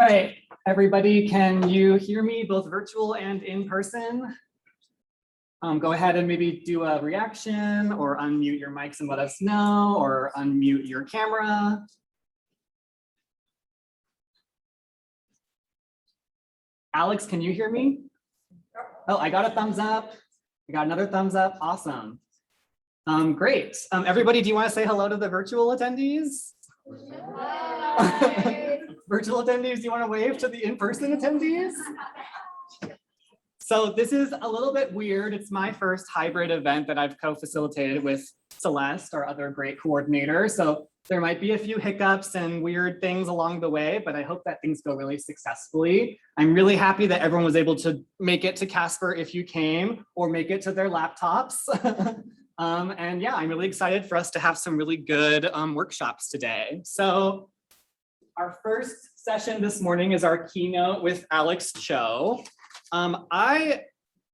All right, everybody, can you hear me both virtual and in person? Go ahead and maybe do a reaction or unmute your mics and let us know, or unmute your camera. Alex, can you hear me? Oh, I got a thumbs up. I got another thumbs up. Awesome. Great. Everybody, do you want to say hello to the virtual attendees? Virtual attendees, do you want to wave to the in-person attendees? So this is a little bit weird. It's my first hybrid event that I've co-facilitated with Celeste, our other great coordinator. So there might be a few hiccups and weird things along the way, but I hope that things go really successfully. I'm really happy that everyone was able to make it to Casper if you came, or make it to their laptops. And yeah, I'm really excited for us to have some really good workshops today. So our first session this morning is our keynote with Alex Chough. I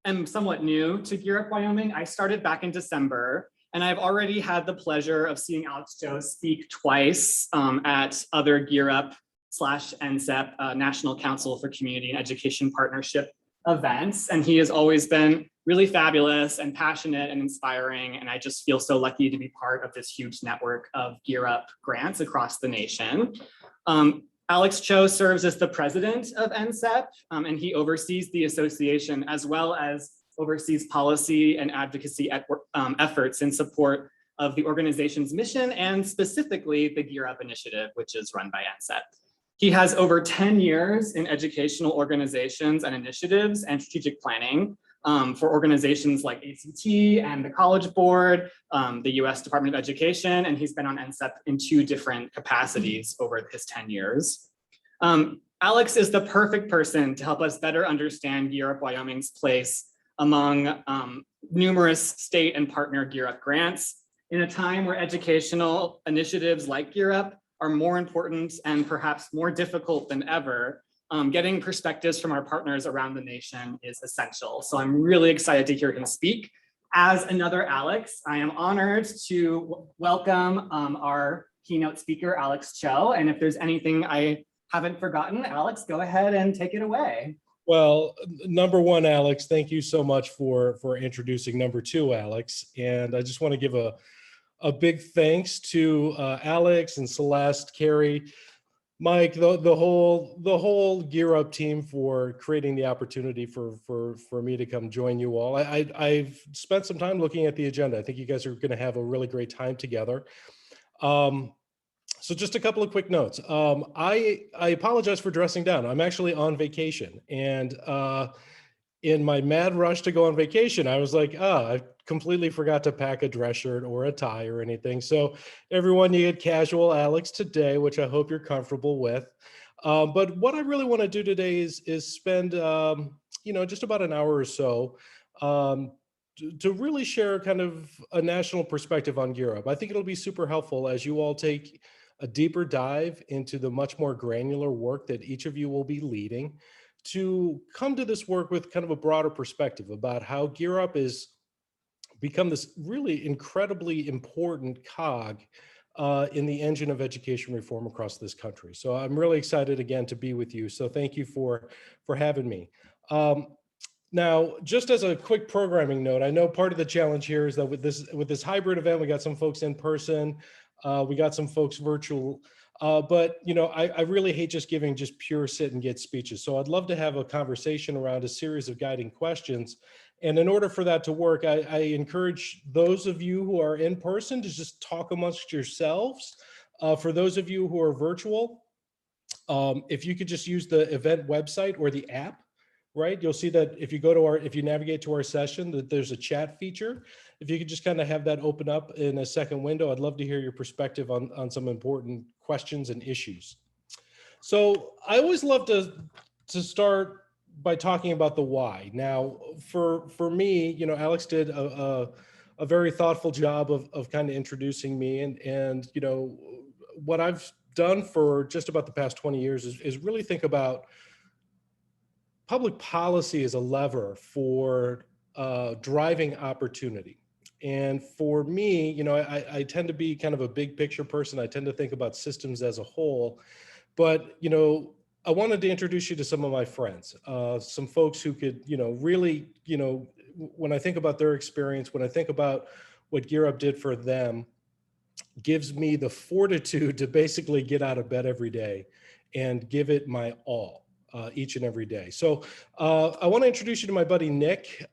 am somewhat new to GEAR UP Wyoming. I started back in December, and I've already had the pleasure of seeing Alex Chough speak twice at other GEAR Up/NCCEP, National Council for Community and Education Partnership events. And he has always been really fabulous and passionate and inspiring. And I just feel so lucky to be part of this huge network of GEAR Up grants across the nation. Alex Chough serves as the president of NCCEP, and he oversees the association as well as oversees policy and advocacy efforts in support of the organization's mission, and specifically the GEAR Up initiative, which is run by NCCEP. He has over 10 years in educational organizations and initiatives and strategic planning for organizations like ACT and the College Board, the US Department of Education, and he's been on NCCEP in 2 different capacities over his 10 years. Alex is the perfect person to help us better understand GEAR Up Wyoming's place among numerous state and partner GEAR Up grants in a time where educational initiatives like GEAR Up are more important and perhaps more difficult than ever. Getting perspectives from our partners around the nation is essential. So I'm really excited to hear him speak. As another Alex, I am honored to welcome our keynote speaker, Alex Chough. And if there's anything I haven't forgotten, Alex, go ahead and take it away. Well, number one, Alex, thank you so much for introducing number 2, Alex. And I just want to give a big thanks to Alex and Celeste, Carrie, Mike, the whole GEAR Up team for creating the opportunity for me to come join you all. I've spent some time looking at the agenda. I think you guys are going to have a really great time together. So just a couple of quick notes. I apologize for dressing down. I'm actually on vacation, and in my mad rush to go on vacation, I was like, I completely forgot to pack a dress shirt or a tie or anything. So everyone, you get casual Alex today, which I hope you're comfortable with. But what I really want to do today is spend, just about an hour or so to really share kind of a national perspective on GEAR Up. I think it'll be super helpful as you all take a deeper dive into the much more granular work that each of you will be leading, to come to this work with kind of a broader perspective about how GEAR Up is become this really incredibly important cog in the engine of education reform across this country. So I'm really excited again to be with you. So thank you for having me. Now, just as a quick programming note, I know part of the challenge here is that with this hybrid event, we got some folks in person, we got some folks virtual, but I really hate just giving just pure sit and get speeches. So I'd love to have a conversation around a series of guiding questions. And in order for that to work, I encourage those of you who are in person to just talk amongst yourselves. For those of you who are virtual, if you could just use the event website or the app, right? You'll see that if you navigate to our session, that there's a chat feature. If you could just kind of have that open up in a second window, I'd love to hear your perspective on some important questions and issues. So I always love to start by talking about the why. Now, for me, Alex did a very thoughtful job of kind of introducing me, and what I've done for just about the past 20 years is really think about public policy as a lever for driving opportunity. And for me, I tend to be kind of a big picture person. I tend to think about systems as a whole, but I wanted to introduce you to some of my friends, some folks who could, really, when I think about their experience, when I think about what Gear Up did for them, gives me the fortitude to basically get out of bed every day and give it my all each and every day. So I want to introduce you to my buddy, Nick.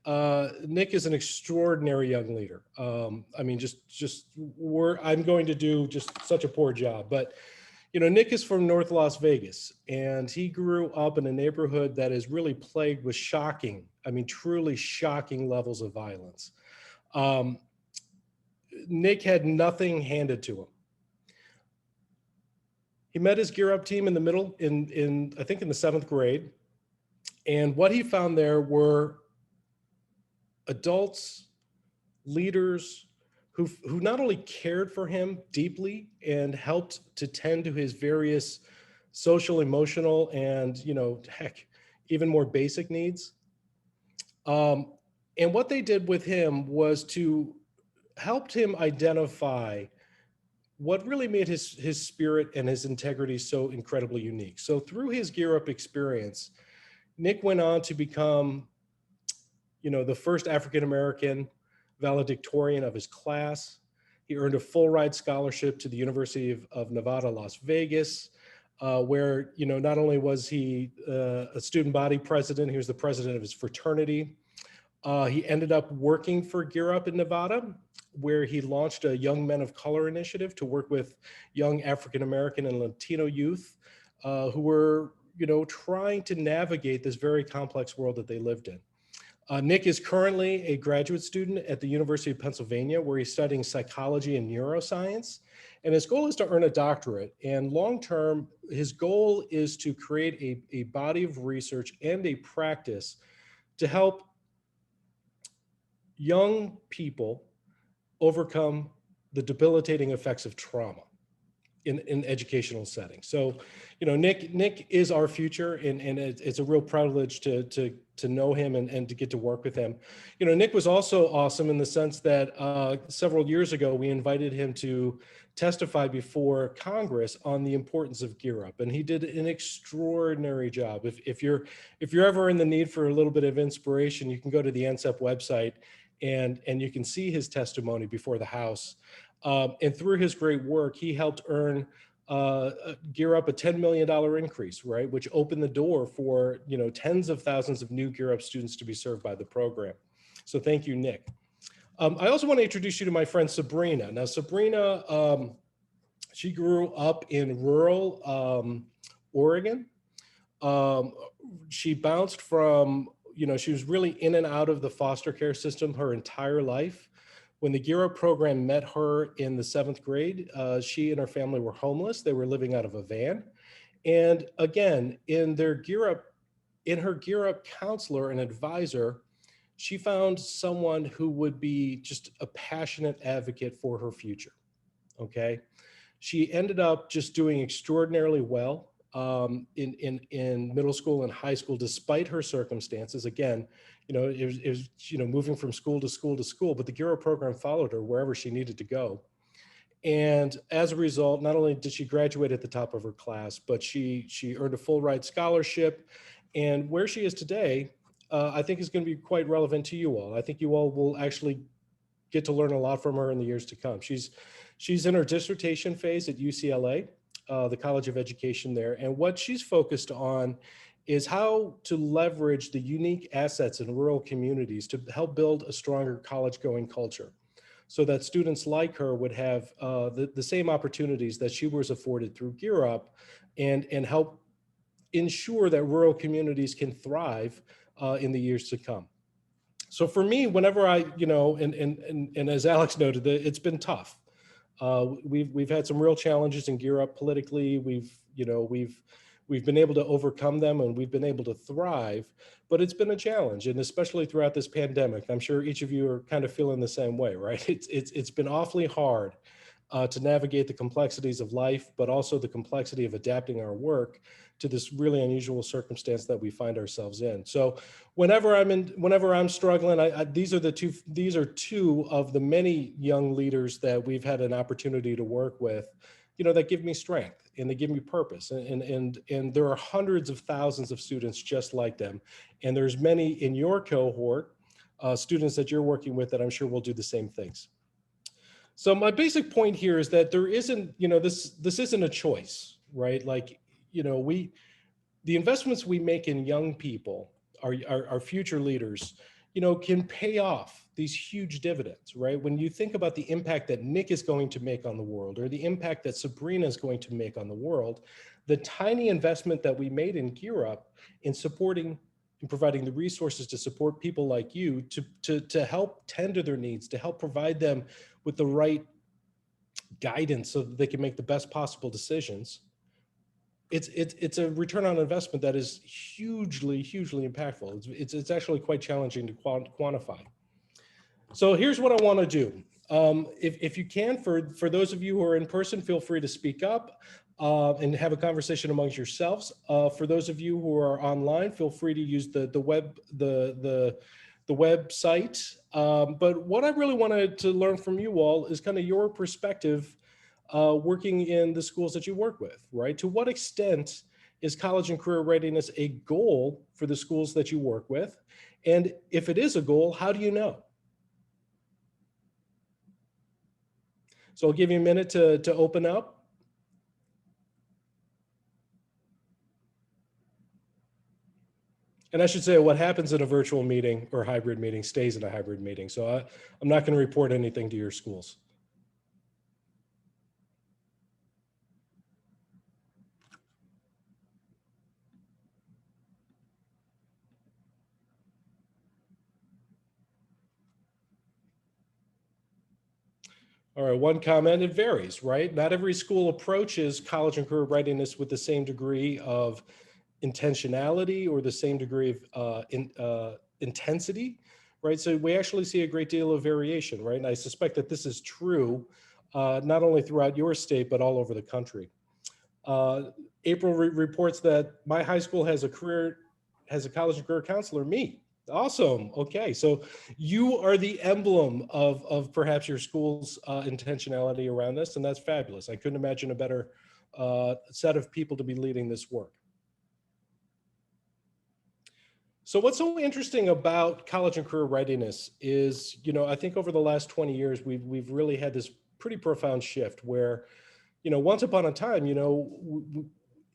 Nick is an extraordinary young leader. I mean, I'm going to do just such a poor job, but Nick is from North Las Vegas, and he grew up in a neighborhood that is really plagued with shocking, I mean, truly shocking levels of violence. Nick had nothing handed to him. He met his Gear Up team in the middle, I think in the 7th grade. And what he found there were adults, leaders who not only cared for him deeply and helped to tend to his various social, emotional, and, heck, even more basic needs. And what they did with him was to help him identify what really made his spirit and his integrity so incredibly unique. So through his Gear Up experience, Nick went on to become, the first African-American valedictorian of his class. He earned a full ride scholarship to the University of Nevada, Las Vegas, where, not only was he a student body president, he was the president of his fraternity. He ended up working for Gear Up in Nevada, where he launched a Young Men of Color initiative to work with young African-American and Latino youth who were, trying to navigate this very complex world that they lived in. Nick is currently a graduate student at the University of Pennsylvania, where he's studying psychology and neuroscience. And his goal is to earn a doctorate. And long-term, his goal is to create a body of research and a practice to help young people overcome the debilitating effects of trauma in educational settings. So, Nick is our future, and it's a real privilege to know him and to get to work with him. Nick was also awesome in the sense that several years ago, we invited him to testify before Congress on the importance of Gear Up, and he did an extraordinary job. If you're ever in the need for a little bit of inspiration, you can go to the NCCEP website and you can see his testimony before the House. And through his great work, he helped earn Gear Up a $10 million increase, right? Which opened the door for, tens of thousands of new Gear Up students to be served by the program. So thank you, Nick. I also want to introduce you to my friend Sabrina. Now, Sabrina, she grew up in rural Oregon. She bounced from, she was really in and out of the foster care system her entire life. When the Gear Up program met her in the 7th grade, she and her family were homeless. They were living out of a van. And again, in her Gear Up counselor and advisor, she found someone who would be just a passionate advocate for her future, okay? She ended up just doing extraordinarily well in middle school and high school, despite her circumstances. Again, it was moving from school to school to school, but the Gear Up program followed her wherever she needed to go. And as a result, not only did she graduate at the top of her class, but she earned a full ride scholarship. And where she is today, I think is going to be quite relevant to you all. I think you all will actually get to learn a lot from her in the years to come. She's in her dissertation phase at UCLA, the College of Education there. And what she's focused on is how to leverage the unique assets in rural communities to help build a stronger college-going culture, so that students like her would have the same opportunities that she was afforded through Gear Up, and help ensure that rural communities can thrive in the years to come. So for me, whenever I, and as Alex noted, it's been tough. We've had some real challenges in Gear Up politically. We've been able to overcome them, and we've been able to thrive, but it's been a challenge, and especially throughout this pandemic. I'm sure each of you are kind of feeling the same way, right? It's been awfully hard to navigate the complexities of life, but also the complexity of adapting our work to this really unusual circumstance that we find ourselves in. So whenever I'm struggling, these are two of the many young leaders that we've had an opportunity to work with that give me strength and they give me purpose. And there are hundreds of thousands of students just like them. And there's many in your cohort, students that you're working with that I'm sure will do the same things. So my basic point here is that there isn't, this isn't a choice, right? Like, the investments we make in young people, our future leaders, can pay off these huge dividends, right? When you think about the impact that Nick is going to make on the world, or the impact that Sabrina is going to make on the world, the tiny investment that we made in GEAR Up in supporting and providing the resources to support people like you to help tend to their needs, to help provide them with the right guidance so that they can make the best possible decisions. It's a return on investment that is hugely impactful. It's actually quite challenging to quantify. So here's what I want to do. If you can, for those of you who are in person, feel free to speak up and have a conversation amongst yourselves. For those of you who are online, feel free to use the website. But what I really wanted to learn from you all is kind of your perspective working in the schools that you work with, right? To what extent is college and career readiness a goal for the schools that you work with? And if it is a goal, how do you know? So I'll give you a minute to open up. And I should say what happens in a virtual meeting or hybrid meeting stays in a hybrid meeting. So I'm not going to report anything to your schools. All right, one comment, it varies, right? Not every school approaches college and career readiness with the same degree of intentionality or the same degree of intensity, right? So we actually see a great deal of variation, right? And I suspect that this is true not only throughout your state, but all over the country. April reports that my high school has a college and career counselor, me. Awesome. Okay, so you are the emblem of perhaps your school's intentionality around this, and that's fabulous. I couldn't imagine a better set of people to be leading this work. So what's so interesting about college and career readiness is, I think over the last 20 years, we've really had this pretty profound shift where, once upon a time,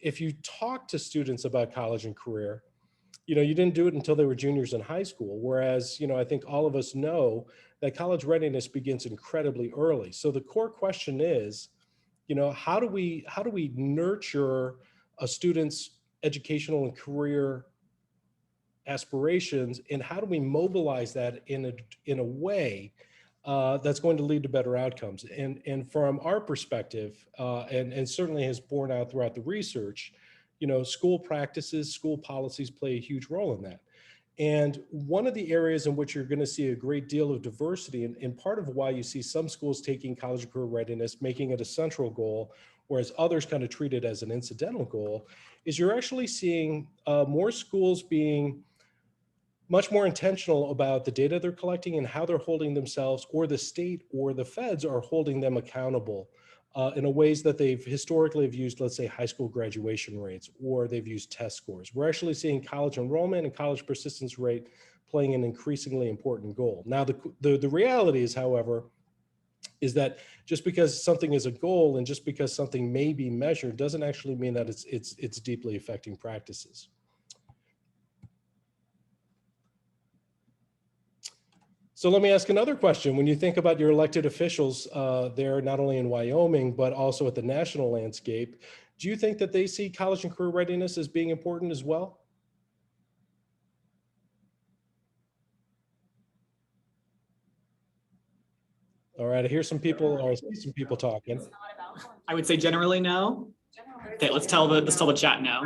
if you talk to students about college and career, you didn't do it until they were juniors in high school. Whereas, I think all of us know that college readiness begins incredibly early. So the core question is, how do we nurture a student's educational and career aspirations, and how do we mobilize that in a way that's going to lead to better outcomes? And from our perspective, and certainly has borne out throughout the research, school practices, school policies play a huge role in that. And one of the areas in which you're going to see a great deal of diversity, and part of why you see some schools taking college and career readiness, making it a central goal, whereas others kind of treat it as an incidental goal, is you're actually seeing more schools being much more intentional about the data they're collecting and how they're holding themselves, or the state or the feds are holding them accountable in a ways that they've historically have used, let's say, high school graduation rates, or they've used test scores. We're actually seeing college enrollment and college persistence rate playing an increasingly important role. Now, the reality is, however, is that just because something is a goal and just because something may be measured doesn't actually mean that it's deeply affecting practices. So let me ask another question. When you think about your elected officials there, not only in Wyoming, but also at the national landscape, do you think that they see college and career readiness as being important as well? All right, I hear some people, or I see some people talking. I would say generally no. Okay, let's tell the chat no.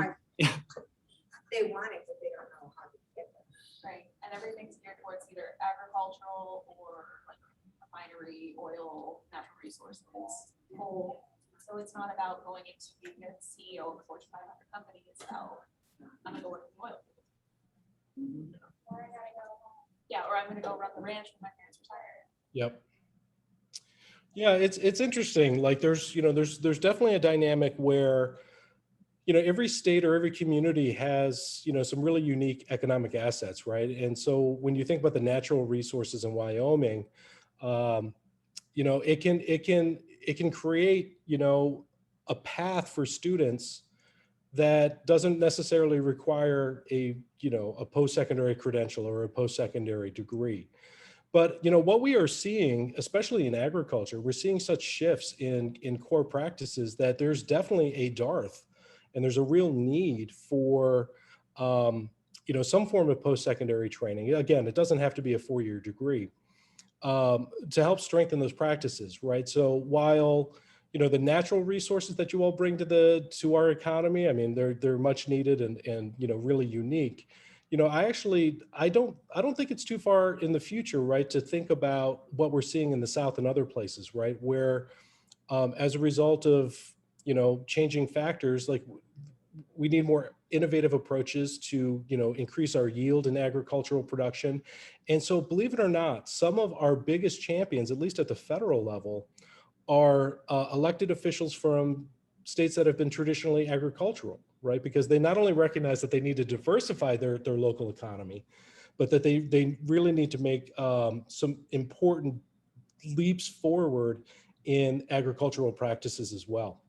They want it, but they don't know how to get it. Right, and everything's geared towards either agricultural or like refinery, oil, natural resources, coal. So it's not about going into being a CEO of a Fortune 500 company. It's about I'm gonna go work in oil. Or I gotta go. Yeah, or I'm gonna go run the ranch when my parents retire. Yep. Yeah, it's interesting. Like there's definitely a dynamic where, every state or every community has, some really unique economic assets, right? And so when you think about the natural resources in Wyoming, um, it can create, a path for students that doesn't necessarily require a post-secondary credential or a post-secondary degree. But what we are seeing, especially in agriculture, we're seeing such shifts in core practices that there's definitely a dearth, and there's a real need for some form of post-secondary training. Again, it doesn't have to be a 4-year degree, to help strengthen those practices, right? So while the natural resources that you all bring to our economy, I mean, they're much needed and really unique. I don't think it's too far in the future, right, to think about what we're seeing in the South and other places, right, where as a result of changing factors, like we need more innovative approaches to increase our yield in agricultural production. And so, believe it or not, some of our biggest champions, at least at the federal level, are elected officials from states that have been traditionally agricultural, right? Because they not only recognize that they need to diversify their local economy, but that they really need to make some important leaps forward in agricultural practices as well.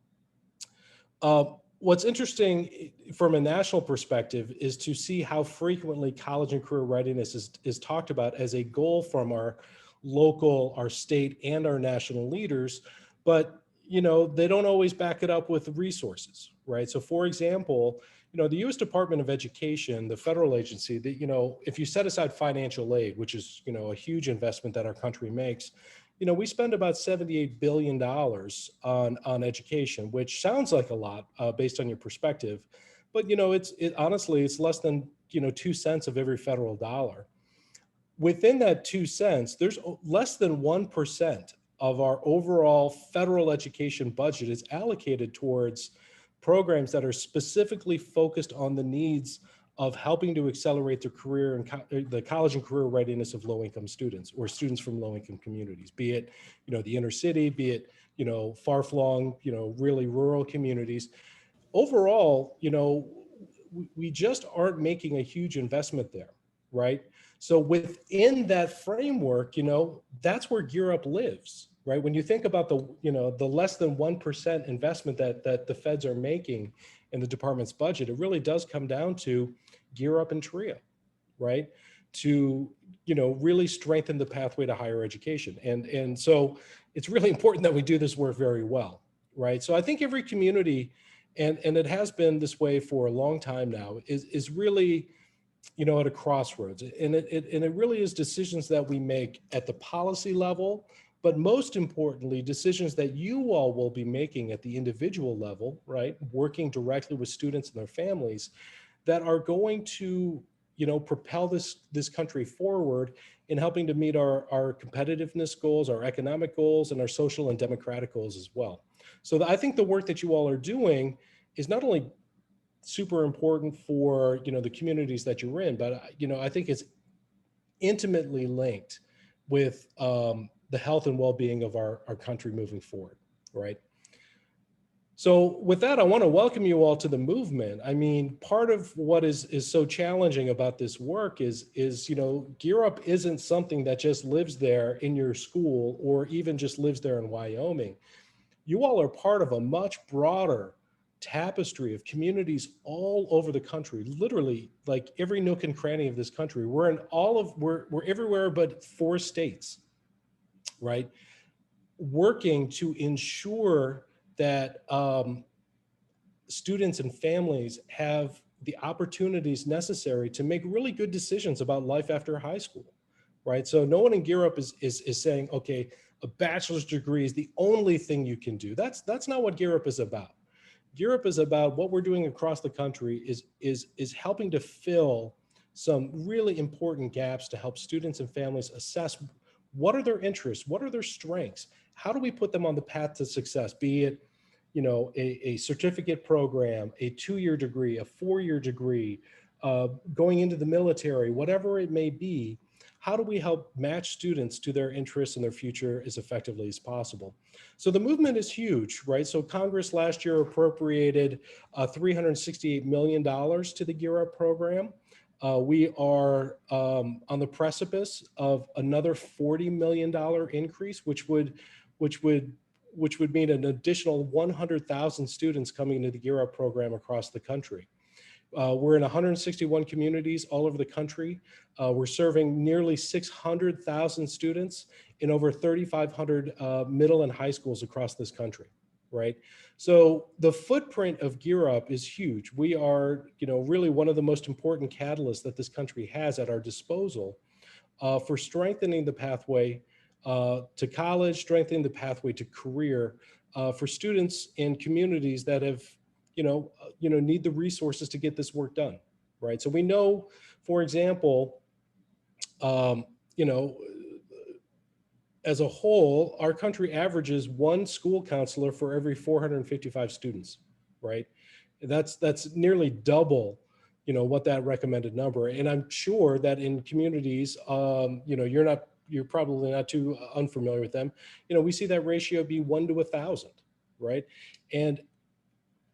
What's interesting from a national perspective is to see how frequently college and career readiness is talked about as a goal from our local, our state, and our national leaders, but they don't always back it up with resources, right? So, for example, the U.S. Department of Education, the federal agency, that if you set aside financial aid, which is a huge investment that our country makes, we spend about $78 billion on education, which sounds like a lot based on your perspective, but honestly, it's less than 2 cents of every federal dollar. Within that 2 cents, there's less than 1% of our overall federal education budget is allocated towards programs that are specifically focused on the needs of helping to accelerate their career and the college and career readiness of low-income students or students from low-income communities, be it, the inner city, be it, far-flung, really rural communities. Overall, we just aren't making a huge investment there, right? So within that framework, that's where GEAR Up lives, right? When you think about the less than 1% investment that the feds are making in the department's budget, it really does come down to GEAR Up and TRIA, right? To really strengthen the pathway to higher education, and so it's really important that we do this work very well, right? So I think every community, and it has been this way for a long time now, is really at a crossroads, and it really is decisions that we make at the policy level, but most importantly, decisions that you all will be making at the individual level, right? Working directly with students and their families that are going to propel this country forward in helping to meet our competitiveness goals, our economic goals, and our social and democratic goals as well. So I think the work that you all are doing is not only super important for the communities that you're in, but I think it's intimately linked with the health and well-being of our country moving forward, right? So with that, I want to welcome you all to the movement. I mean, part of what is so challenging about this work is GEAR Up isn't something that just lives there in your school or even just lives there in Wyoming. You all are part of a much broader tapestry of communities all over the country, literally like every nook and cranny of this country. We're everywhere but 4 states, right? Working to ensure that students and families have the opportunities necessary to make really good decisions about life after high school, right? So no one in GEAR Up is saying, okay, a bachelor's degree is the only thing you can do. That's not what GEAR Up is about. GEAR Up is about what we're doing across the country is helping to fill some really important gaps to help students and families assess what are their interests, what are their strengths, how do we put them on the path to success, be it a certificate program, a 2-year degree, a 4-year degree, going into the military, whatever it may be. how do we help match students to their interests and their future as effectively as possible? So the movement is huge, right? So Congress last year appropriated $368 million to the GEAR Up program. We are on the precipice of another $40 million increase, which would mean an additional 100,000 students coming into the GEAR Up program across the country. We're in 161 communities all over the country. We're serving nearly 600,000 students in over 3,500 middle and high schools across this country, right? So the footprint of GEAR Up is huge. We are, really one of the most important catalysts that this country has at our disposal for strengthening the pathway to college, strengthening the pathway to career for students in communities that have, need the resources to get this work done, right? So we know, for example, as a whole, our country averages one school counselor for every 455 students, right? That's nearly double, what that recommended number. And I'm sure that in communities, you're probably not too unfamiliar with them. We see that ratio be 1 to 1,000, right? And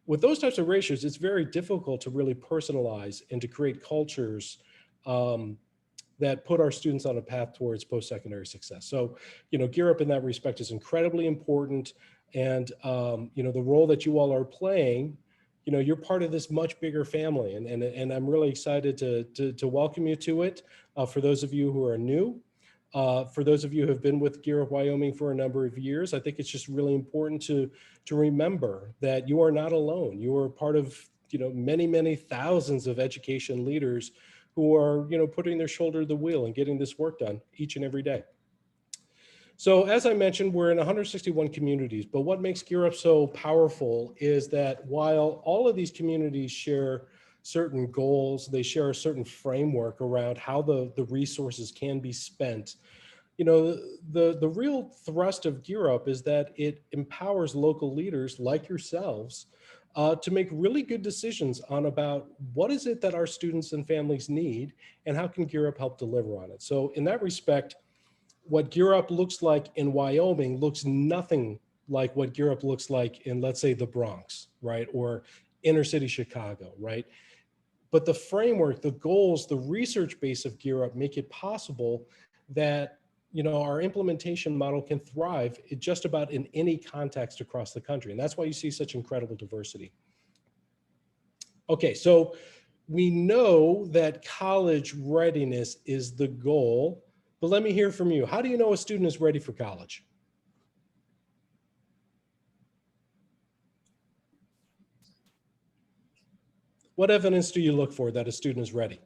with those types of ratios, it's very difficult to really personalize and to create cultures that put our students on a path towards post-secondary success. So, GEAR Up in that respect is incredibly important. And, the role that you all are playing, you're part of this much bigger family. And I'm really excited to welcome you to it. For those of you who are new, for those of you who have been with GEAR Up Wyoming for a number of years, I think it's just really important to remember that you are not alone. You are part of, many, many thousands of education leaders who are, putting their shoulder to the wheel and getting this work done each and every day. So as I mentioned, we're in 161 communities, but what makes GEAR Up so powerful is that while all of these communities share certain goals, they share a certain framework around how the resources can be spent. The real thrust of GEAR Up is that it empowers local leaders like yourselves to make really good decisions on about what is it that our students and families need and how can GEAR Up help deliver on it. So in that respect, what GEAR Up looks like in Wyoming looks nothing like what GEAR Up looks like in, let's say, the Bronx, right? Or inner city Chicago, right? But the framework, the goals, the research base of GEAR Up make it possible that our implementation model can thrive just about in any context across the country. And that's why you see such incredible diversity. Okay, so we know that college readiness is the goal, but let me hear from you. How do you know a student is ready for college? What evidence do you look for that a student is ready?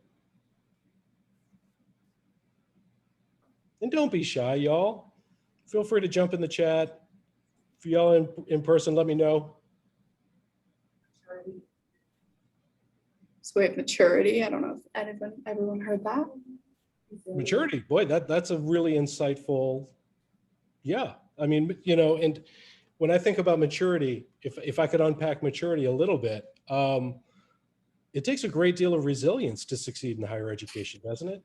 And don't be shy, y'all. Feel free to jump in the chat. If y'all in person, let me know. So we have maturity. I don't know if everyone heard that. Maturity, boy, that's a really insightful, yeah. I mean, and when I think about maturity, if I could unpack maturity a little bit, it takes a great deal of resilience to succeed in higher education, doesn't it?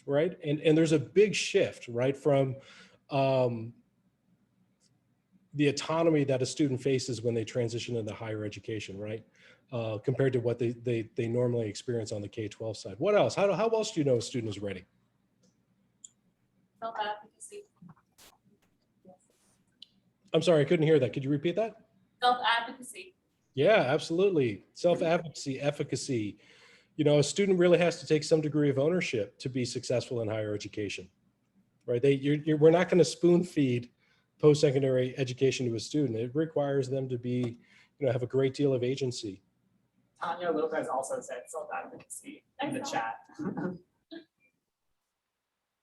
Right, and there's a big shift, right, from the autonomy that a student faces when they transition into higher education, right? Compared to what they normally experience on the K-12 side. What else? How else do you know a student is ready? Self-advocacy. I'm sorry, I couldn't hear that. Could you repeat that? Self-advocacy. Yeah, absolutely. Self-advocacy, efficacy. A student really has to take some degree of ownership to be successful in higher education, right? We're not going to spoon feed post-secondary education to a student. It requires them to be, have a great deal of agency. Tanya Lopez also said self-advocacy in the chat.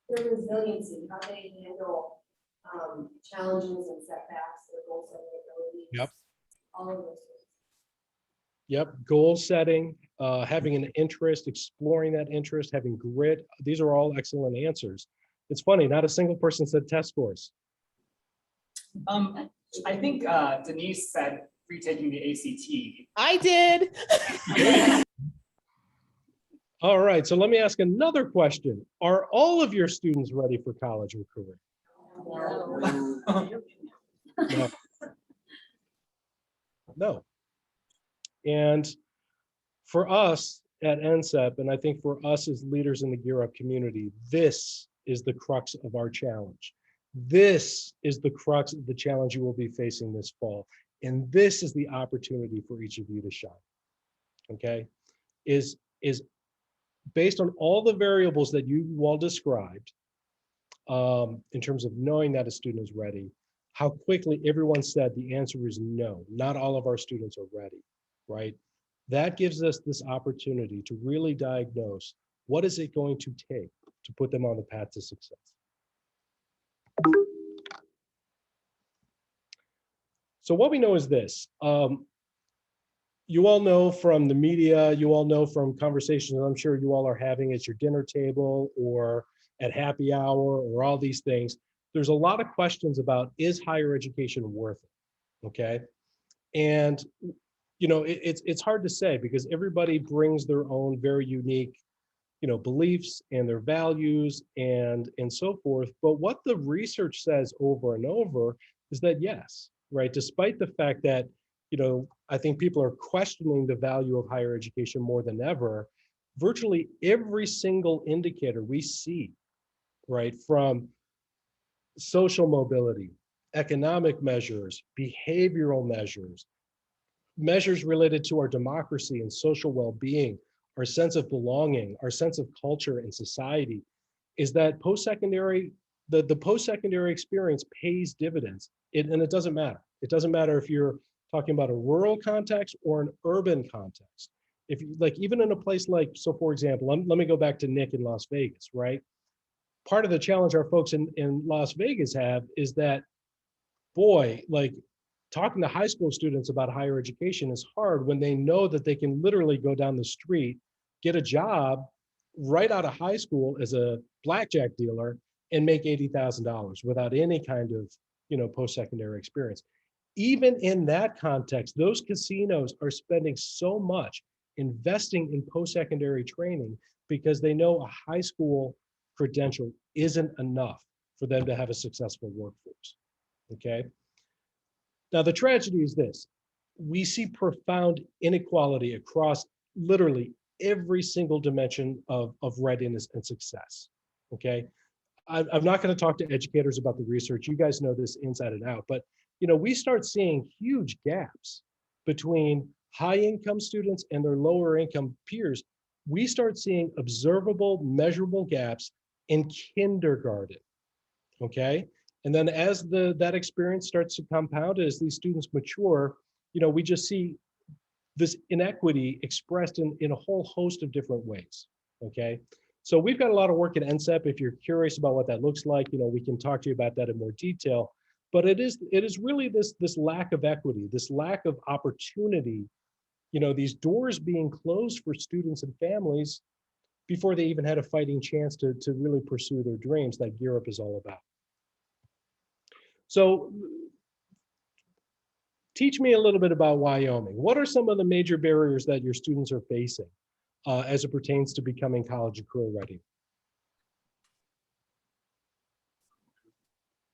Their resiliency, how they handle challenges and setbacks, their goal setting abilities. Yep. All of those things. Yep, goal setting, having an interest, exploring that interest, having grit. These are all excellent answers. It's funny, not a single person said test scores. I think Denise said retaking the ACT. I did. All right, so let me ask another question. Are all of your students ready for college or career? No. No. And for us at NCCEP, and I think for us as leaders in the GEAR Up community, this is the crux of our challenge. This is the crux of the challenge you will be facing this fall. And this is the opportunity for each of you to shine, okay? Is based on all the variables that you all described, in terms of knowing that a student is ready, how quickly everyone said the answer is no, not all of our students are ready, right? That gives us this opportunity to really diagnose what is it going to take to put them on the path to success. So what we know is this. You all know from the media, you all know from conversations I'm sure you all are having at your dinner table or at happy hour or all these things. There's a lot of questions about, is higher education worth it? Okay. And you know, it's hard to say because everybody brings their own very unique, you know, beliefs and their values and so forth. But what the research says over and over is that yes, right, despite the fact that, you know, I think people are questioning the value of higher education more than ever, virtually every single indicator we see, right, from social mobility, economic measures, behavioral measures, measures related to our democracy and social well-being, our sense of belonging, our sense of culture and society, is that post-secondary, the post-secondary experience pays dividends. And it doesn't matter. It doesn't matter if you're talking about a rural context or an urban context. If you, like, even in a place like, so for example, let me go back to Nick in Las Vegas, right? Part of the challenge our folks in Las Vegas have is that, boy, like, talking to high school students about higher education is hard when they know that they can literally go down the street, get a job right out of high school as a blackjack dealer and make $80,000 without any kind of, you know, post-secondary experience. Even in that context, those casinos are spending so much investing in post-secondary training because they know a high school credential isn't enough for them to have a successful workforce, okay? Now, the tragedy is this. We see profound inequality across literally every single dimension of readiness and success, okay? I'm not going to talk to educators about the research. You guys know this inside and out, but you know, we start seeing huge gaps between high income students and their lower income peers. We start seeing observable, measurable gaps in kindergarten, okay? And then as that experience starts to compound, as these students mature, you know, we just see this inequity expressed in a whole host of different ways, okay? So we've got a lot of work at NCCEP. If you're curious about what that looks like, you know, we can talk to you about that in more detail. But it is really this lack of equity, this lack of opportunity, you know, these doors being closed for students and families before they even had a fighting chance to really pursue their dreams that GEAR Up is all about. So teach me a little bit about Wyoming. What are some of the major barriers that your students are facing as it pertains to becoming college and career ready?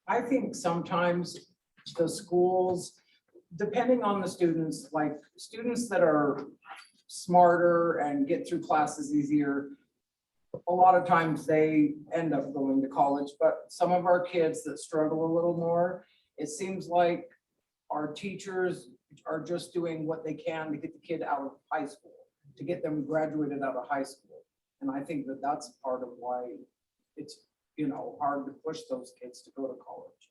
I think sometimes the schools, depending on the students, like students that are smarter and get through classes easier, a lot of times they end up going to college, but some of our kids that struggle a little more, it seems like our teachers are just doing what they can to get the kid out of high school, to get them graduated out of high school. And I think that that's part of why it's, you know, hard to push those kids to go to college.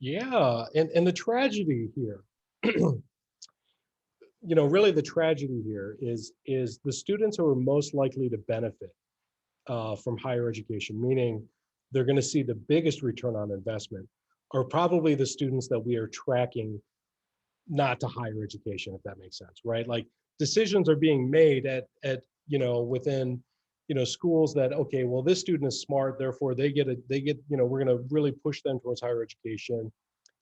Yeah, and the tragedy here, you know, really the tragedy here is the students who are most likely to benefit from higher education, meaning they're going to see the biggest return on investment, are probably the students that we are tracking not to higher education, if that makes sense, right? Like decisions are being made at you know, within, you know, schools that, okay, well, this student is smart, therefore they get, you know, we're going to really push them towards higher education.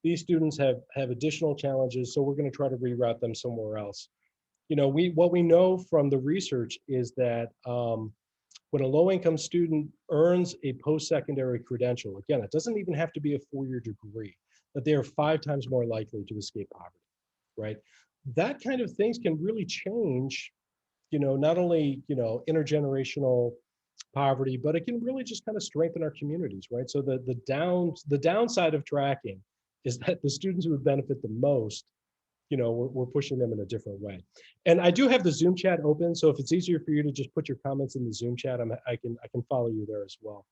These students have additional challenges, so we're going to try to reroute them somewhere else. You know, what we know from the research is that when a low-income student earns a post-secondary credential, again, it doesn't even have to be a 4-year degree, that they are 5 times more likely to escape poverty, right? That kind of things can really change, not only, intergenerational poverty, but it can really just kind of strengthen our communities, right? So the downside of tracking is that the students who would benefit the most, we're pushing them in a different way. And I do have the Zoom chat open, so if it's easier for you to just put your comments in the Zoom chat, I can follow you there as well.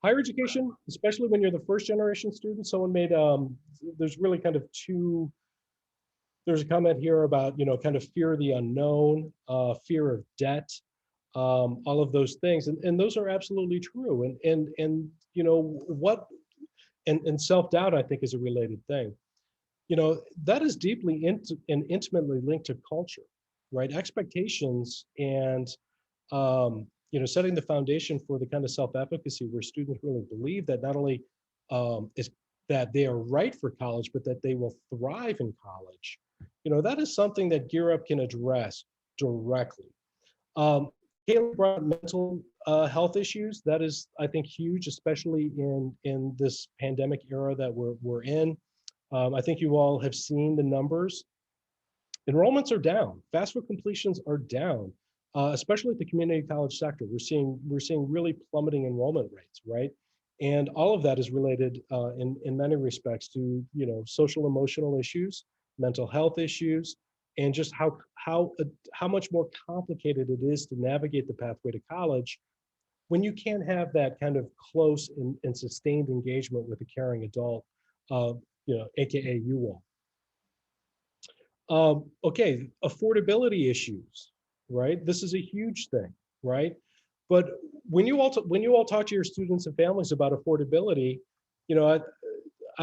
Higher education, especially when you're the first generation student, someone made, there's really kind of two, there's a comment here about, kind of fear of the unknown, fear of debt, all of those things. And those are absolutely true. And self-doubt, I think, is a related thing. That is deeply and intimately linked to culture, right? Expectations and, setting the foundation for the kind of self-efficacy where students really believe that not only is that they are right for college, but that they will thrive in college. That is something that GEAR Up can address directly. Kayla brought mental health issues. That is, I think, huge, especially in this pandemic era that we're in. I think you all have seen the numbers. Enrollments are down. FAFSA completions are down, especially at the community college sector. We're seeing really plummeting enrollment rates, right? And all of that is related in many respects to social emotional issues, mental health issues, and just how much more complicated it is to navigate the pathway to college when you can't have that kind of close and sustained engagement with a caring adult, AKA you all. Okay, affordability issues, right? This is a huge thing, right? But when you all talk to your students and families about affordability, I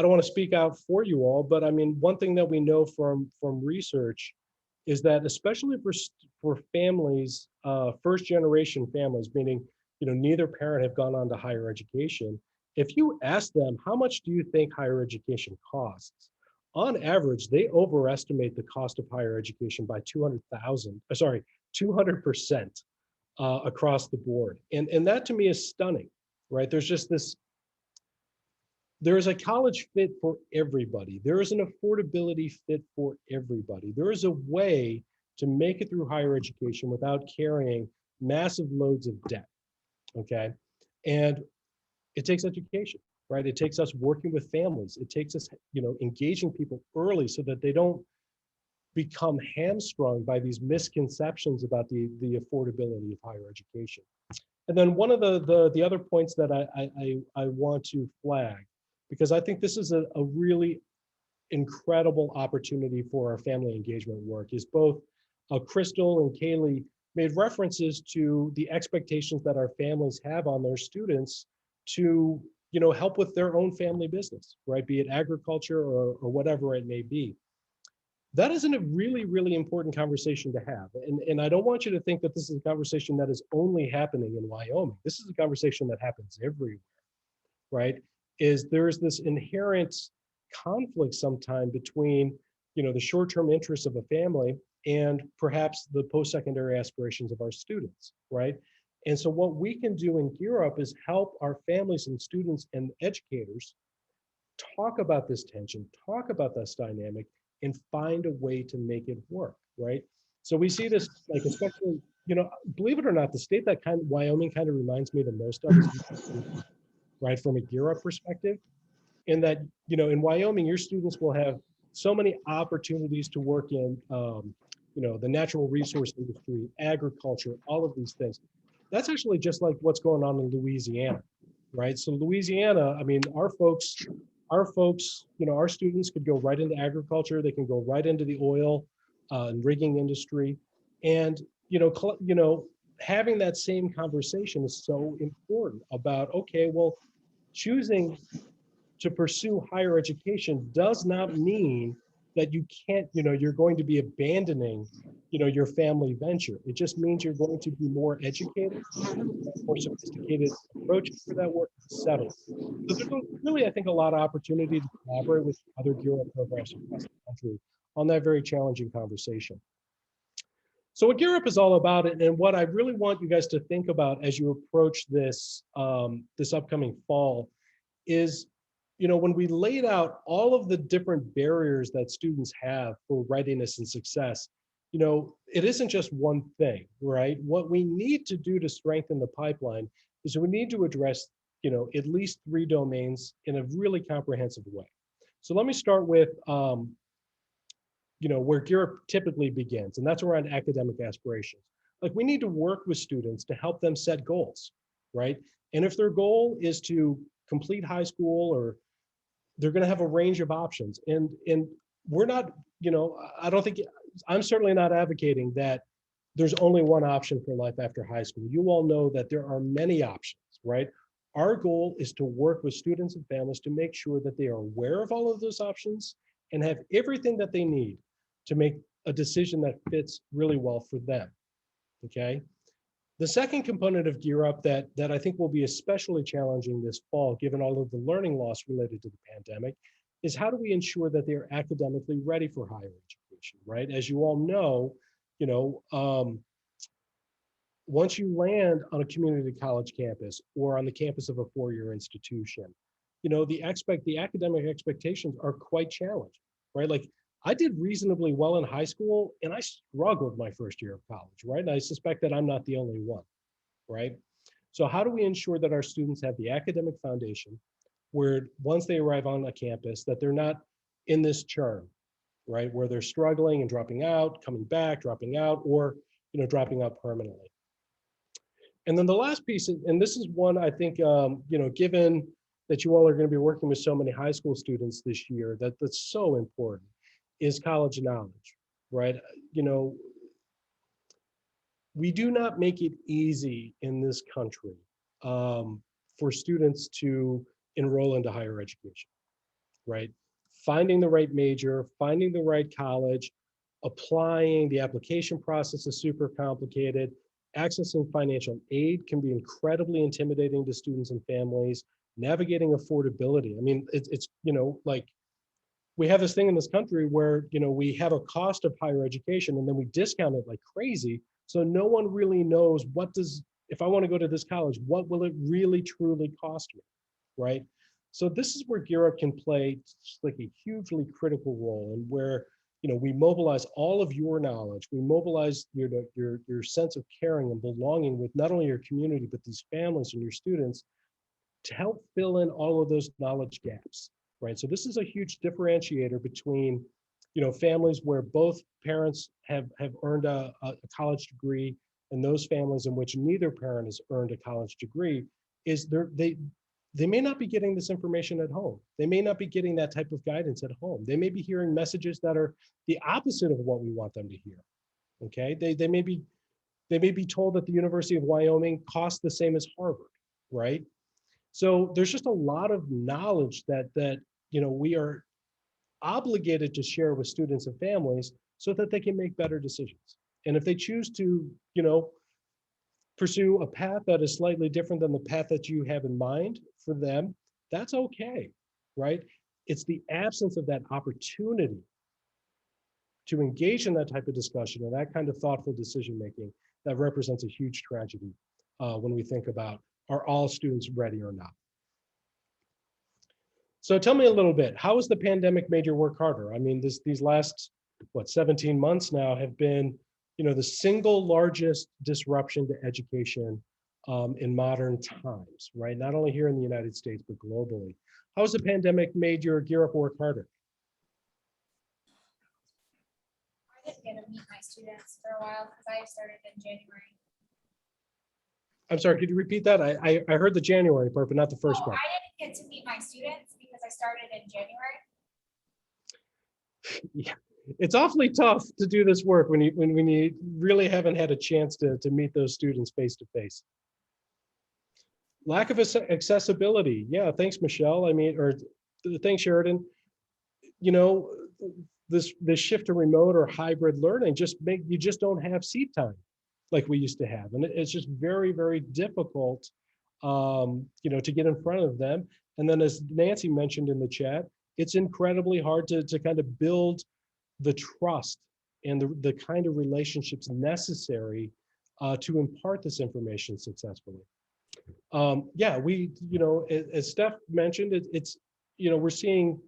don't want to speak out for you all, but I mean, one thing that we know from research is that especially for families, first generation families, meaning neither parent have gone on to higher education, if you ask them, how much do you think higher education costs? On average, they overestimate the cost of higher education by 200% across the board. And that to me is stunning, right? There is a college fit for everybody. There is an affordability fit for everybody. There is a way to make it through higher education without carrying massive loads of debt, okay? And it takes education, right? It takes us working with families. It takes us, engaging people early so that they don't become hamstrung by these misconceptions about the affordability of higher education. And then one of the other points that I want to flag, because I think this is a really incredible opportunity for our family engagement work, is both Crystal and Kaylee made references to the expectations that our families have on their students to help with their own family business, right? Be it agriculture or whatever it may be. That isn't a really, really important conversation to have. And I don't want you to think that this is a conversation that is only happening in Wyoming. This is a conversation that happens everywhere, right? There's this inherent conflict sometime between, the short-term interests of a family and perhaps the post-secondary aspirations of our students, right? And so what we can do in GEAR Up is help our families and students and educators talk about this tension, talk about this dynamic, and find a way to make it work, right? So we see this, like, especially, believe it or not, the state that Wyoming kind of reminds me the most of is, right, from a GEAR Up perspective, in that, in Wyoming, your students will have so many opportunities to work in, the natural resource industry, agriculture, all of these things. That's actually just like what's going on in Louisiana, right? So Louisiana, I mean, our folks, our students could go right into agriculture. They can go right into the oil and rigging industry. And, having that same conversation is so important about, okay, well, choosing to pursue higher education does not mean that you can't, you're going to be abandoning, your family venture. It just means you're going to be more educated, more sophisticated approaches for that work, settled. So there's really, I think, a lot of opportunity to collaborate with other GEAR Up programs across the country on that very challenging conversation. So what GEAR Up is all about, and what I really want you guys to think about as you approach this, this upcoming fall is, when we laid out all of the different barriers that students have for readiness and success, it isn't just one thing, right? What we need to do to strengthen the pipeline is we need to address, at least 3 domains in a really comprehensive way. So let me start with, where GEAR Up typically begins, and that's around academic aspirations. Like, we need to work with students to help them set goals, right? And if their goal is to complete high school, or they're going to have a range of options, and we're not, I don't think, I'm certainly not advocating that there's only one option for life after high school. You all know that there are many options, right? Our goal is to work with students and families to make sure that they are aware of all of those options and have everything that they need to make a decision that fits really well for them, okay? The second component of GEAR Up that I think will be especially challenging this fall, given all of the learning loss related to the pandemic, is how do we ensure that they're academically ready for higher education, right? As you all know, once you land on a community college campus or on the campus of a 4-year institution, the academic expectations are quite challenging, right? Like, I did reasonably well in high school, and I struggled my first year of college, right? And I suspect that I'm not the only one, right? So how do we ensure that our students have the academic foundation where once they arrive on a campus, that they're not in this churn, right? Where they're struggling and dropping out, coming back, dropping out, or, dropping out permanently. And then the last piece, and this is one I think, given that you all are going to be working with so many high school students this year, that's so important, is college knowledge, right? We do not make it easy in this country for students to enroll into higher education, right? Finding the right major, finding the right college, applying, the application process is super complicated. Accessing financial aid can be incredibly intimidating to students and families. Navigating affordability. I mean, it's like, we have this thing in this country where, we have a cost of higher education and then we discount it like crazy. So no one really knows if I want to go to this college, what will it really truly cost me, right? So this is where GEAR Up can play like a hugely critical role, and where, we mobilize all of your knowledge, we mobilize your sense of caring and belonging with not only your community, but these families and your students to help fill in all of those knowledge gaps, right? So this is a huge differentiator between, families where both parents have earned a college degree, and those families in which neither parent has earned a college degree, is they may not be getting this information at home. They may not be getting that type of guidance at home. They may be hearing messages that are the opposite of what we want them to hear, okay? They may be told that the University of Wyoming costs the same as Harvard, right? So there's just a lot of knowledge that we are obligated to share with students and families so that they can make better decisions. And if they choose to, pursue a path that is slightly different than the path that you have in mind for them, that's okay, right? It's the absence of that opportunity to engage in that type of discussion and that kind of thoughtful decision-making that represents a huge tragedy when we think about, are all students ready or not? So tell me a little bit, how has the pandemic made your work harder? I mean, these last, 17 months now have been, the single largest disruption to education in modern times, right? Not only here in the United States, but globally. How has the pandemic made your GEAR Up work harder? I didn't get to meet my students for a while because I started in January. I'm sorry, could you repeat that? I heard the January part, but not the first part. I didn't get to meet my students because I started in January. Yeah, it's awfully tough to do this work when you really haven't had a chance to meet those students face to face. Lack of accessibility. Yeah, thanks, Michelle. I mean, or thanks, Sheridan. This shift to remote or hybrid learning you just don't have seat time like we used to have, and it's just very, very difficult, to get in front of them. And then, as Nancy mentioned in the chat, it's incredibly hard to kind of build the trust and the kind of relationships necessary to impart this information successfully. Yeah, we, as Steph mentioned, it's, we're seeing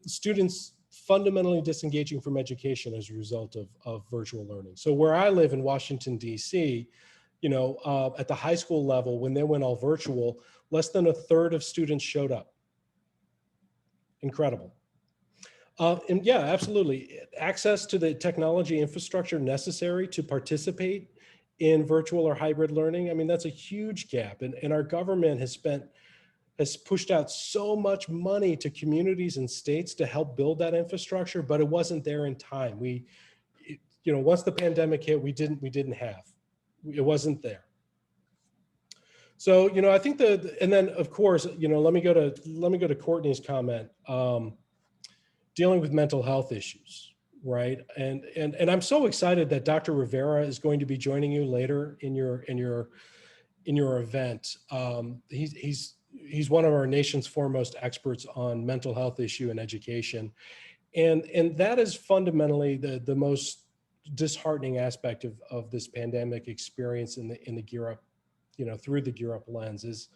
students fundamentally disengaging from education as a result of virtual learning. So where I live in Washington, D.C., at the high school level, when they went all virtual, less than a third of students showed up. Incredible. And yeah, absolutely. Access to the technology infrastructure necessary to participate in virtual or hybrid learning. I mean, that's a huge gap. And our government has pushed out so much money to communities and states to help build that infrastructure, but it wasn't there in time. Once the pandemic hit, we didn't have, it wasn't there. So, I think and then of course, let me go to Courtney's comment, dealing with mental health issues, right? And I'm so excited that Dr. Rivera is going to be joining you later in your event. He's one of our nation's foremost experts on mental health issue and education. And that is fundamentally the most disheartening aspect of this pandemic experience in the GEAR Up, through the GEAR Up lens is,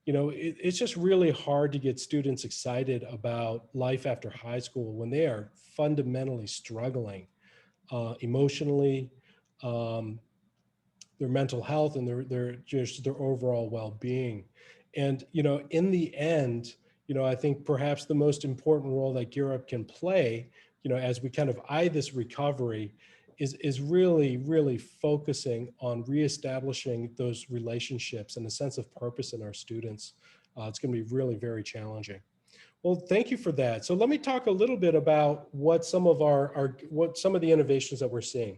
it's just really hard to get students excited about life after high school when they are fundamentally struggling emotionally, their mental health, and their overall well-being. And, in the end, I think perhaps the most important role that GEAR Up can play, as we kind of eye this recovery, is really, really focusing on reestablishing those relationships and a sense of purpose in our students. It's going to be really very challenging. Well, thank you for that. So let me talk a little bit about what some of some of the innovations that we're seeing.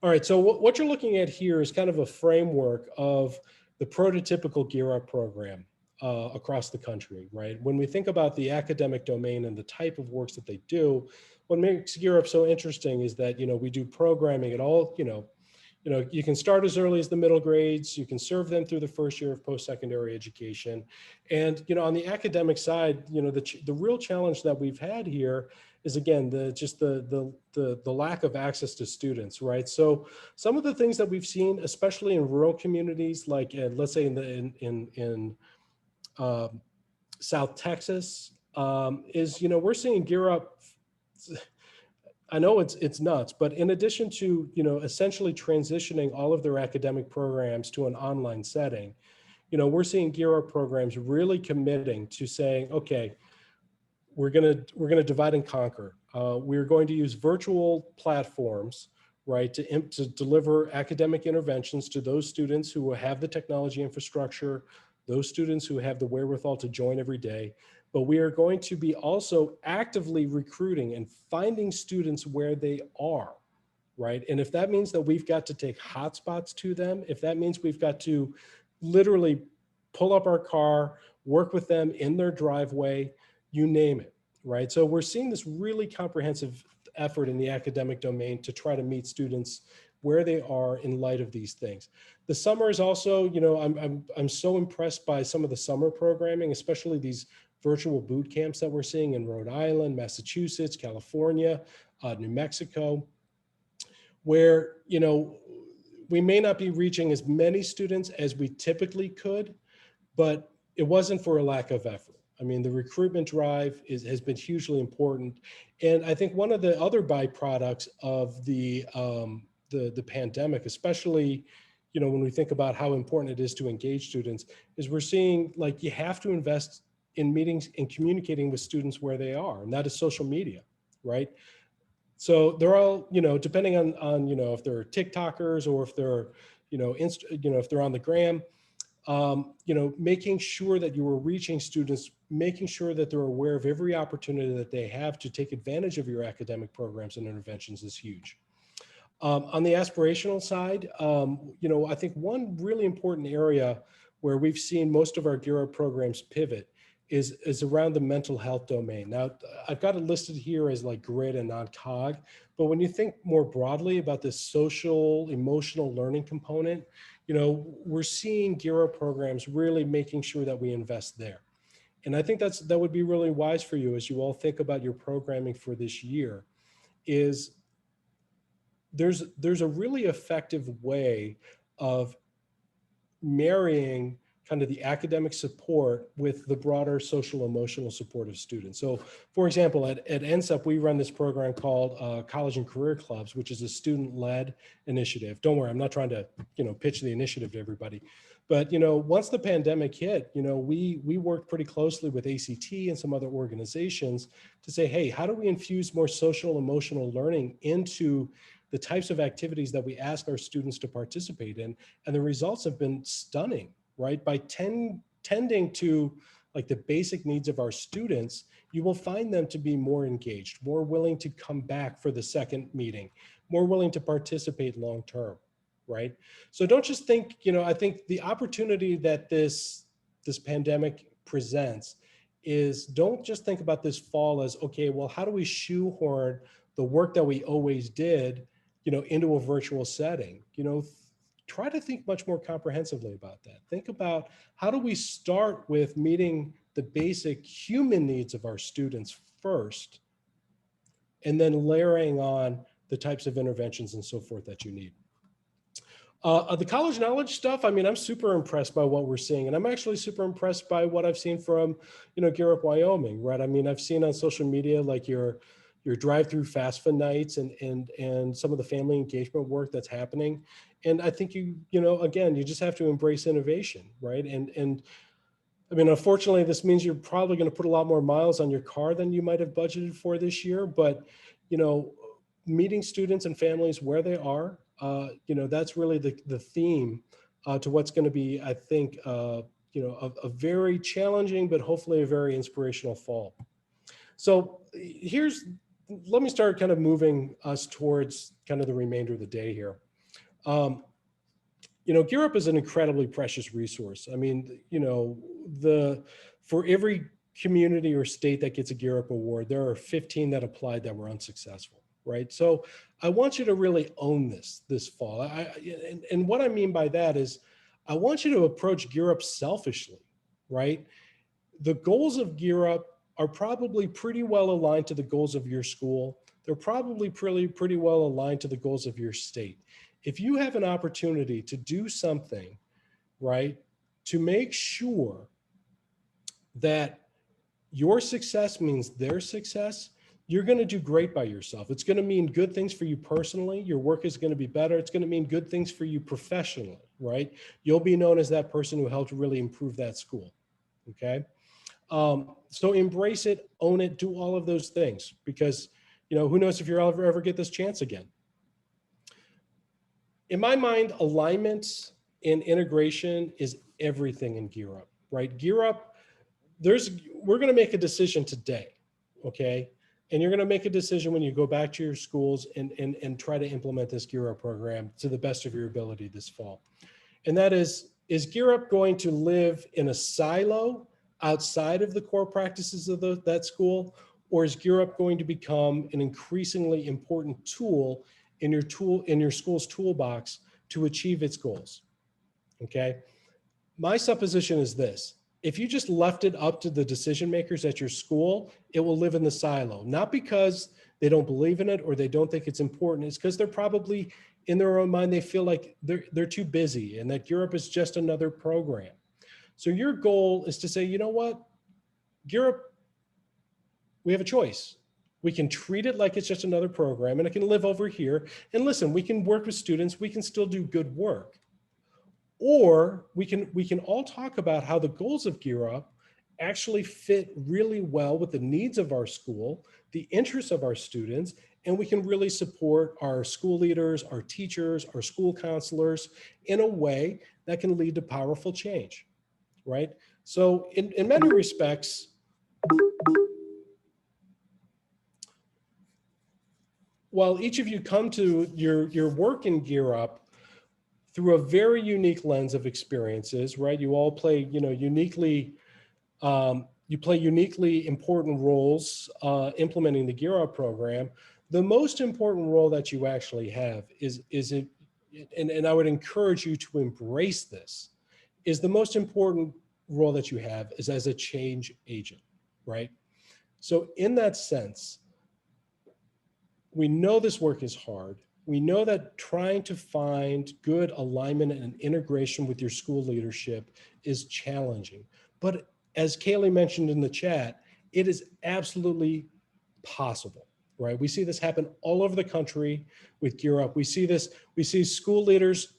All right, so what you're looking at here is kind of a framework of the prototypical GEAR Up program across the country, right? When we think about the academic domain and the type of works that they do, what makes GEAR Up so interesting is that, we do programming at all, you can start as early as the middle grades, you can serve them through the first year of post-secondary education. And, on the academic side, the real challenge that we've had here is, again, the lack of access to students, right? So some of the things that we've seen, especially in rural communities, like let's say in South Texas, is, we're seeing GEAR Up. I know it's nuts, but in addition to, essentially transitioning all of their academic programs to an online setting, we're seeing GEAR Up programs really committing to saying, okay, we're gonna divide and conquer. We're going to use virtual platforms, right, to deliver academic interventions to those students who have the technology infrastructure, those students who have the wherewithal to join every day. But we are going to be also actively recruiting and finding students where they are, right? And if that means that we've got to take hotspots to them, if that means we've got to literally pull up our car, work with them in their driveway, you name it, right? So we're seeing this really comprehensive effort in the academic domain to try to meet students where they are in light of these things. The summer is also, I'm so impressed by some of the summer programming, especially these virtual boot camps that we're seeing in Rhode Island, Massachusetts, California, New Mexico, where, we may not be reaching as many students as we typically could, but it wasn't for a lack of effort. I mean, the recruitment drive has been hugely important. And I think one of the other byproducts of the pandemic, especially, when we think about how important it is to engage students, is we're seeing, like, you have to invest in meetings and communicating with students where they are, and that is social media, right? So they're all, depending on if they're TikTokers or if they're, if they're on the gram, making sure that you are reaching students, making sure that they're aware of every opportunity that they have to take advantage of your academic programs and interventions is huge. On the aspirational side, I think one really important area where we've seen most of our GEAR Up programs pivot is around the mental health domain. Now, I've got it listed here as like grid and non-cog, but when you think more broadly about this social, emotional learning component, we're seeing GEAR Up programs really making sure that we invest there. And I think that would be really wise for you as you all think about your programming for this year, is there's a really effective way of marrying kind of the academic support with the broader social emotional support of students. So for example, at NCCEP, we run this program called College and Career Clubs, which is a student-led initiative. Don't worry, I'm not trying to, pitch the initiative to everybody. But, once the pandemic hit, we worked pretty closely with ACT and some other organizations to say, hey, how do we infuse more social emotional learning into the types of activities that we ask our students to participate in? And the results have been stunning, right? By tending to like the basic needs of our students, you will find them to be more engaged, more willing to come back for the second meeting, more willing to participate long-term, right? So don't just think, I think the opportunity that this pandemic presents is, don't just think about this fall as, okay, well, how do we shoehorn the work that we always did, into a virtual setting? Try to think much more comprehensively about that. Think about, how do we start with meeting the basic human needs of our students first, and then layering on the types of interventions and so forth that you need. The college knowledge stuff, I'm super impressed by what we're seeing. And I'm actually super impressed by what I've seen from, GEAR Up Wyoming, right? I've seen on social media, like your drive-through FAFSA nights and some of the family engagement work that's happening. And I think again, you just have to embrace innovation, right? And unfortunately, this means you're probably going to put a lot more miles on your car than you might have budgeted for this year. But, meeting students and families where they are, that's really the theme to what's going to be, I think, a very challenging, but hopefully a very inspirational fall. So let me start kind of moving us towards kind of the remainder of the day here. GEAR Up is an incredibly precious resource. For every community or state that gets a GEAR Up award, there are 15 that applied that were unsuccessful, right? So I want you to really own this fall. And what I mean by that is, I want you to approach GEAR Up selfishly, right? The goals of GEAR Up are probably pretty well aligned to the goals of your school. They're probably pretty well aligned to the goals of your state. If you have an opportunity to do something, right, to make sure that your success means their success, you're going to do great by yourself. It's going to mean good things for you personally. Your work is going to be better. It's going to mean good things for you professionally, right? You'll be known as that person who helped really improve that school, okay? So embrace it, own it, do all of those things, because, who knows if you'll ever get this chance again. In my mind, alignment and integration is everything in GEAR Up, right? GEAR Up, we're going to make a decision today, okay? And you're going to make a decision when you go back to your schools and try to implement this GEAR Up program to the best of your ability this fall. And that is GEAR Up going to live in a silo outside of the core practices of that school, or is GEAR Up going to become an increasingly important tool in your school's toolbox to achieve its goals? Okay. My supposition is this: if you just left it up to the decision makers at your school, it will live in the silo, not because they don't believe in it or they don't think it's important. It's because they're probably, in their own mind, they feel like they're too busy and that GEAR Up is just another program. So your goal is to say, you know what, GEAR Up, we have a choice. We can treat it like it's just another program and it can live over here. And listen, we can work with students, we can still do good work. Or we can all talk about how the goals of GEAR Up actually fit really well with the needs of our school, the interests of our students, and we can really support our school leaders, our teachers, our school counselors in a way that can lead to powerful change, right? So in many respects, while each of you come to your work in GEAR Up through a very unique lens of experiences, right? You all play, uniquely, you play uniquely important roles implementing the GEAR Up program. The most important role that you actually have is it, and I would encourage you to embrace this, is the most important role that you have is as a change agent, right? So in that sense, we know this work is hard. We know that trying to find good alignment and integration with your school leadership is challenging. But as Kaylee mentioned in the chat, it is absolutely possible, right? We see this happen all over the country with GEAR Up. We see school leaders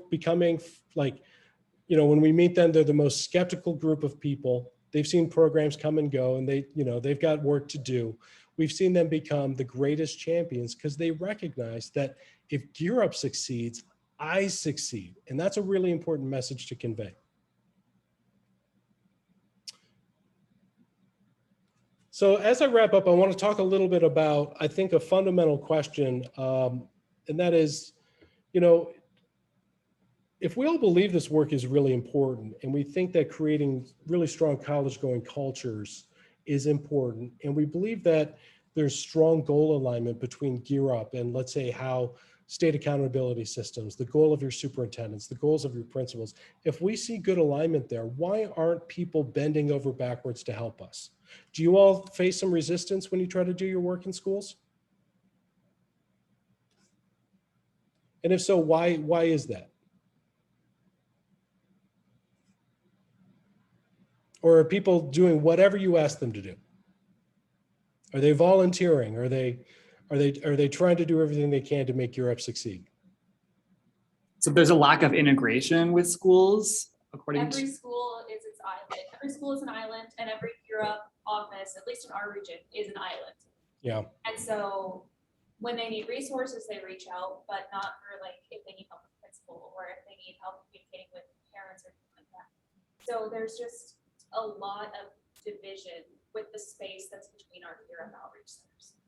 becoming like, when we meet them, they're the most skeptical group of people. They've seen programs come and go, and they've got work to do. We've seen them become the greatest champions because they recognize that if GEAR Up succeeds, I succeed. And that's a really important message to convey. So as I wrap up, I want to talk a little bit about, I think, a fundamental question, and that is, if we all believe this work is really important, and we think that creating really strong college-going cultures is important, and we believe that there's strong goal alignment between GEAR Up and, let's say, how state accountability systems, the goal of your superintendents, the goals of your principals, if we see good alignment there, why aren't people bending over backwards to help us? Do you all face some resistance when you try to do your work in schools? And if so, why is that? Or are people doing whatever you ask them to do? Are they volunteering? Are they trying to do everything they can to make GEAR Up succeed? So there's a lack of integration with schools, according Every to. school is its island. Every school is an island, and every GEAR Up office, at least in our region, is an island. Yeah. And so when they need resources, they reach out, but not for like if they need help with principal or if they need help communicating with parents or something like that. So there's just a lot of division with the space that's between our GEAR Up outreach centers.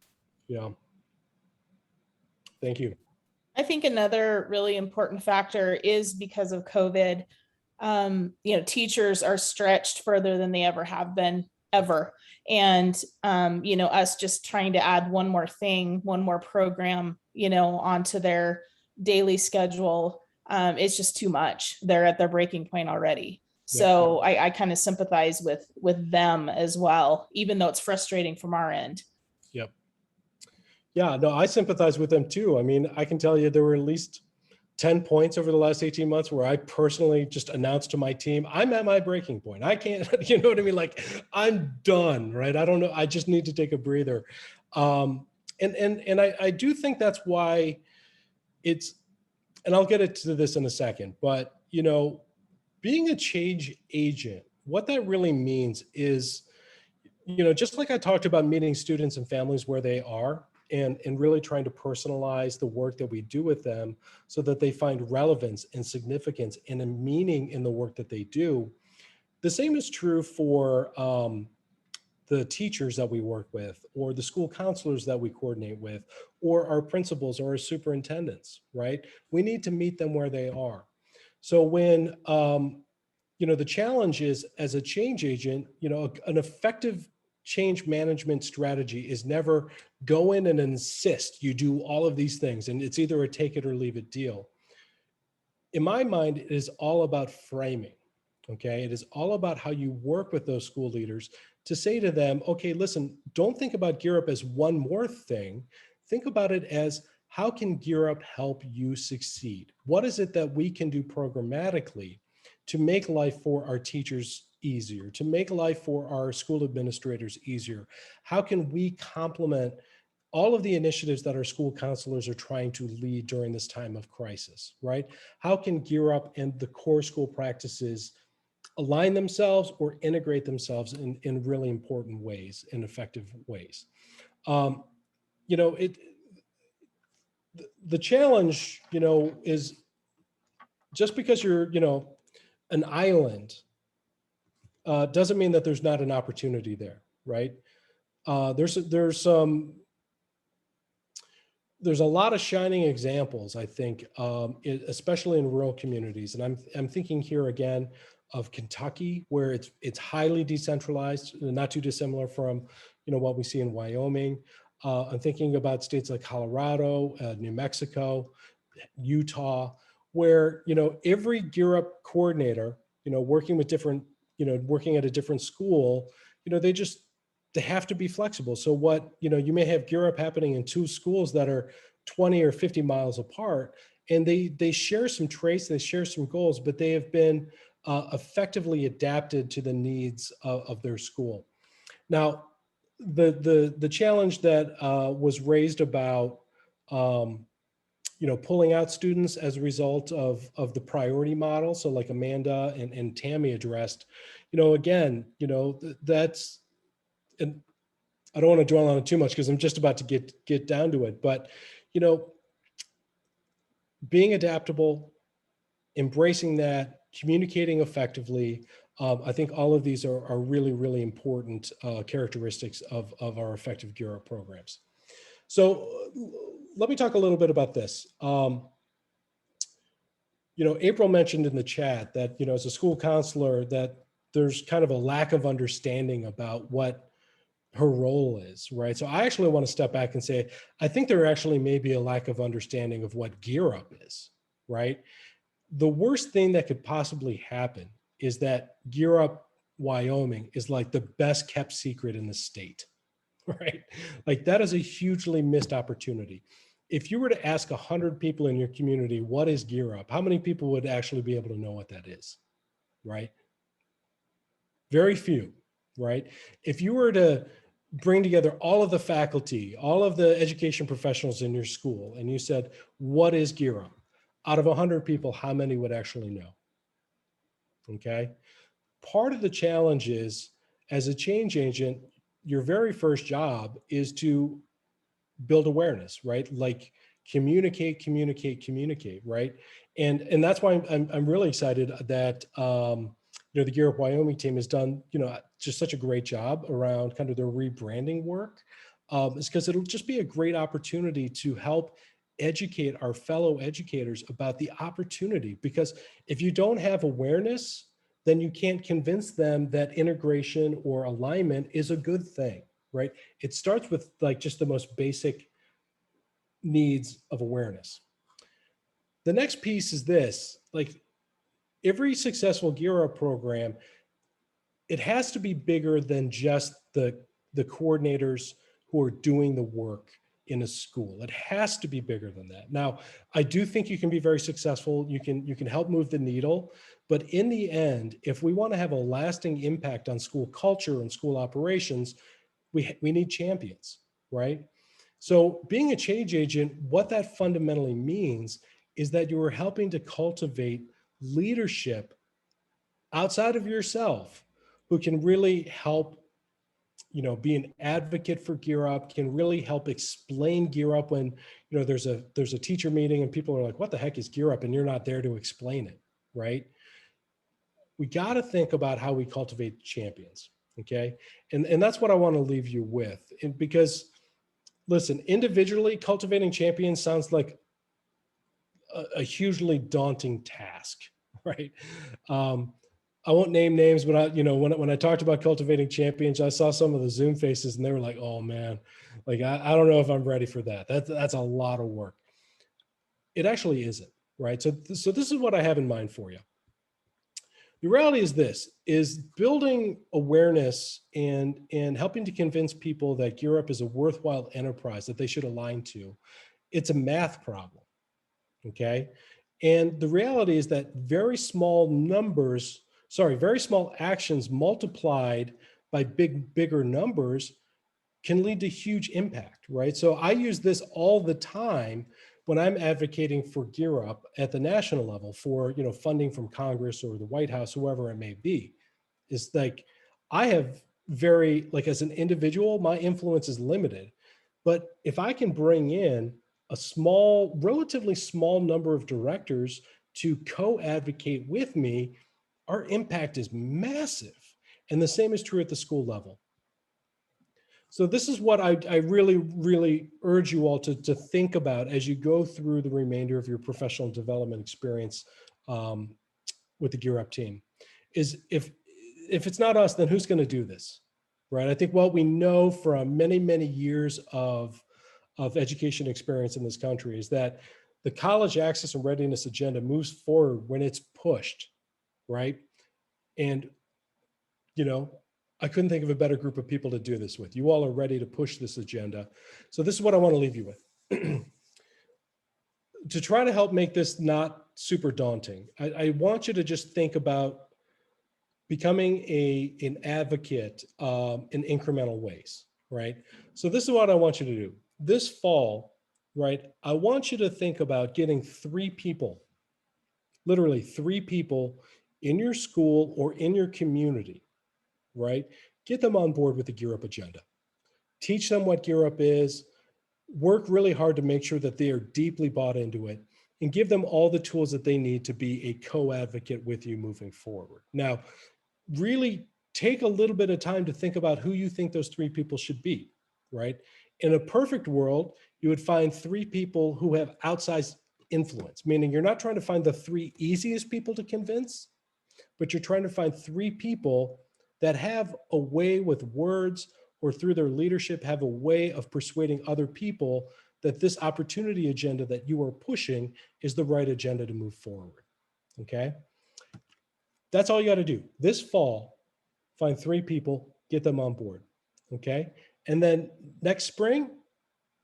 Yeah. Thank you. I think another really important factor is because of COVID, teachers are stretched further than they ever have been, ever. And, us just trying to add one more thing, one more program, onto their daily schedule, it's just too much. They're at their breaking point already. So I kind of sympathize with them as well, even though it's frustrating from our end. Yep. Yeah, no, I sympathize with them too. I mean, I can tell you there were at least 10 points over the last 18 months where I personally just announced to my team, I'm at my breaking point. I can't, you know what I mean? Like, I'm done, right? I don't know. I just need to take a breather. And I do think that's why it's, and I'll get into this in a second, but, being a change agent, what that really means is, just like I talked about meeting students and families where they are, and really trying to personalize the work that we do with them so that they find relevance and significance and a meaning in the work that they do. The same is true for the teachers that we work with, or the school counselors that we coordinate with, or our principals or our superintendents, right? We need to meet them where they are. So when, the challenge is, as a change agent, an effective change management strategy is never go in and insist you do all of these things, and it's either a take it or leave it deal. In my mind, it is all about framing, okay? It is all about how you work with those school leaders to say to them, okay, listen, don't think about GEAR Up as one more thing. Think about it as, how can GEAR Up help you succeed? What is it that we can do programmatically to make life for our teachers easier, to make life for our school administrators easier? How can we complement all of the initiatives that our school counselors are trying to lead during this time of crisis, right? How can GEAR Up and the core school practices align themselves or integrate themselves in really important ways, in effective ways? The challenge, is just because you're, an island, doesn't mean that there's not an opportunity there, right? There's a lot of shining examples, I think, especially in rural communities. And I'm thinking here again of Kentucky, where it's highly decentralized, not too dissimilar from, what we see in Wyoming. I'm thinking about states like Colorado, New Mexico, Utah, where, every GEAR Up coordinator, working with different, working at a different school, they they have to be flexible. So what, you may have GEAR Up happening in 2 schools that are 20 or 50 miles apart, and they share some traits, they share some goals, but they have been effectively adapted to the needs of their school. Now, the challenge that was raised about pulling out students as a result of the priority model, so like Amanda and Tammy addressed, again, that's, and I don't want to dwell on it too much because I'm just about to get down to it, but being adaptable, embracing that, communicating effectively, I think all of these are really, really important characteristics of our effective GEAR Up programs. So let me talk a little bit about this. April mentioned in the chat that, as a school counselor, that there's kind of a lack of understanding about what her role is, right? So I actually want to step back and say, I think there actually may be a lack of understanding of what GEAR Up is, right? The worst thing that could possibly happen is that GEAR Up Wyoming is like the best kept secret in the state, right? Like that is a hugely missed opportunity. If you were to ask 100 people in your community, what is GEAR Up? How many people would actually be able to know what that is, right? Very few, right? If you were to bring together all of the faculty, all of the education professionals in your school, and you said, what is GEAR Up? Out of 100 people, how many would actually know? Okay. Part of the challenge is, as a change agent, your very first job is to build awareness, right? Like communicate, right? And that's why I'm really excited that the GEAR Up Wyoming team has done just such a great job around kind of their rebranding work. Is because it'll just be a great opportunity to help educate our fellow educators about the opportunity. Because if you don't have awareness, then you can't convince them that integration or alignment is a good thing, right? It starts with like just the most basic needs of awareness. The next piece is this, like every successful GEAR Up program, it has to be bigger than just the coordinators who are doing the work in a school. It has to be bigger than that. Now, I do think you can be very successful. You can help move the needle, but in the end, if we want to have a lasting impact on school culture and school operations, we need champions, right? So being a change agent, what that fundamentally means is that you are helping to cultivate leadership outside of yourself who can really help be an advocate for GEAR Up, can really help explain GEAR Up when, there's a teacher meeting and people are like, what the heck is GEAR Up? And you're not there to explain it, right? We got to think about how we cultivate champions, okay? And that's what I want to leave you with. And because, listen, individually, cultivating champions sounds like a hugely daunting task, right? I won't name names, but when I talked about cultivating champions, I saw some of the Zoom faces and they were like, oh man, like, I don't know if I'm ready for that. That's a lot of work. It actually isn't, right? So this is what I have in mind for you. The reality is this, is building awareness and helping to convince people that GEAR Up is a worthwhile enterprise that they should align to. It's a math problem, okay? And the reality is that very small actions multiplied by bigger numbers can lead to huge impact, right? So I use this all the time when I'm advocating for GEAR Up at the national level for, funding from Congress or the White House, whoever it may be. It's like, I have as an individual, my influence is limited. But if I can bring in a relatively small number of directors to co-advocate with me, our impact is massive. And the same is true at the school level. So this is what I really, really urge you all to think about as you go through the remainder of your professional development experience with the GEAR Up team, is if it's not us, then who's going to do this, right? I think what we know from many, many years of education experience in this country is that the college access and readiness agenda moves forward when it's pushed, right? And, I couldn't think of a better group of people to do this with. You all are ready to push this agenda. So this is what I want to leave you with. To try to help make this not super daunting, I want you to just think about becoming an advocate in incremental ways, right? So this is what I want you to do. This fall, right, I want you to think about getting 3 people, literally 3 people in your school or in your community, right? Get them on board with the GEAR Up agenda. Teach them what GEAR Up is, work really hard to make sure that they are deeply bought into it, and give them all the tools that they need to be a co-advocate with you moving forward. Now, really take a little bit of time to think about who you think those 3 people should be, right? In a perfect world, you would find 3 people who have outsized influence, meaning you're not trying to find the 3 easiest people to convince, but you're trying to find 3 people that have a way with words or through their leadership have a way of persuading other people that this opportunity agenda that you are pushing is the right agenda to move forward, okay? That's all you got to do. This fall, find 3 people, get them on board, okay? And then next spring,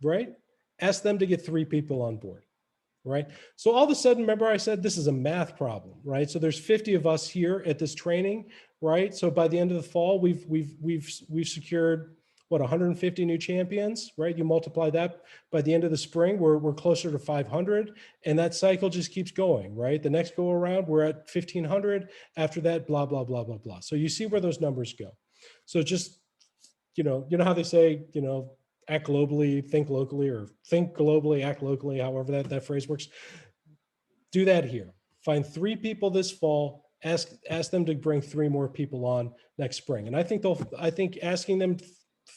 right? Ask them to get 3 people on board, right? So all of a sudden, remember I said this is a math problem, right? So there's 50 of us here at this training, right? So by the end of the fall, we've secured what, 150 new champions, right? You multiply that by the end of the spring, we're closer to 500, and that cycle just keeps going, right? The next go around, we're at 1,500. After that, blah, blah, blah, blah, blah. So you see where those numbers go. So just, you know how they say, act globally, think locally, or think globally, act locally, however that phrase works. Do that here. Find 3 people this fall, ask them to bring 3 more people on next spring. And I think asking them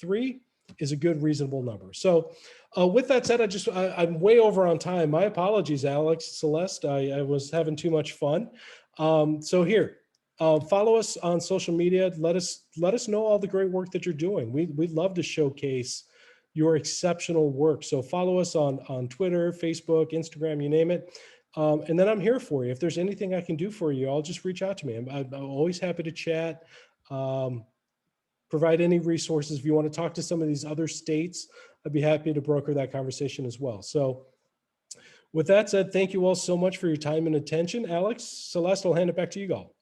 3 is a good, reasonable number. So with that said, I'm way over on time. My apologies, Alex, Celeste, I was having too much fun. So here, follow us on social media. Let us know all the great work that you're doing. We'd love to showcase your exceptional work. So follow us on Twitter, Facebook, Instagram, you name it. And then I'm here for you. If there's anything I can do for you, I'll just reach out to me. I'm always happy to chat. Provide any resources. If you want to talk to some of these other states, I'd be happy to broker that conversation as well. So with that said, thank you all so much for your time and attention. Alex, Celeste, I'll hand it back to you all.